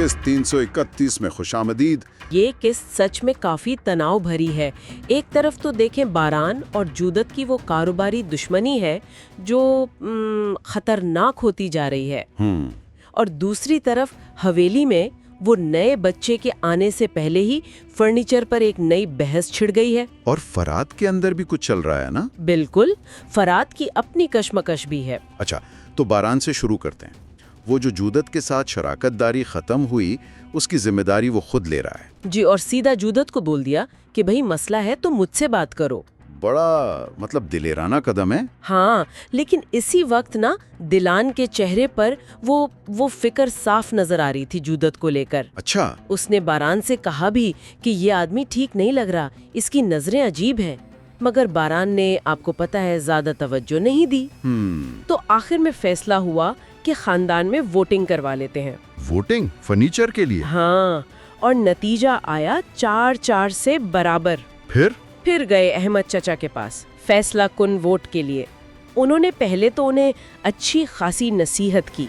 किस्त 331 में खुशामदीद। ये किस्त सच में काफी तनाव भरी है। एक तरफ तो देखें बारान और जूदत की वो कारोबारी दुश्मनी है जो खतरनाक होती जा रही है, और दूसरी तरफ हवेली में वो नए बच्चे के आने से पहले ही फर्नीचर पर एक नई बहस छिड़ गई है। और फराद के अंदर भी कुछ चल रहा है ना? बिल्कुल, फराद की अपनी कशमकश भी है। अच्छा, तो बारान से शुरू करते हैं। वो जो जूदत के साथ शराकतदारी खत्म हुई, उसकी जिम्मेदारी वो खुद ले रहा है। जी, और सीधा जूदत को बोल दिया कि भाई मसला है तो मुझसे बात करो। बड़ा दिलेराना कदम है। हाँ, लेकिन इसी वक्त ना दिलान के चेहरे पर वो फिक्र साफ नजर आ रही थी जूदत को लेकर। अच्छा। उसने बारान से कहा भी कि ये आदमी ठीक नहीं लग रहा, इसकी नजरें अजीब हैं। मगर बारान ने, आपको पता है, ज्यादा तवज्जो नहीं दी। तो आखिर में फैसला हुआ कि खानदान में वोटिंग करवा लेते हैं। वोटिंग फर्नीचर के लिए? हाँ, और नतीजा आया 4-4 से बराबर। फिर गए अहमद चचा के पास फैसला कुन वोट के लिए। उन्होंने पहले तो उन्हें अच्छी खासी नसीहत की।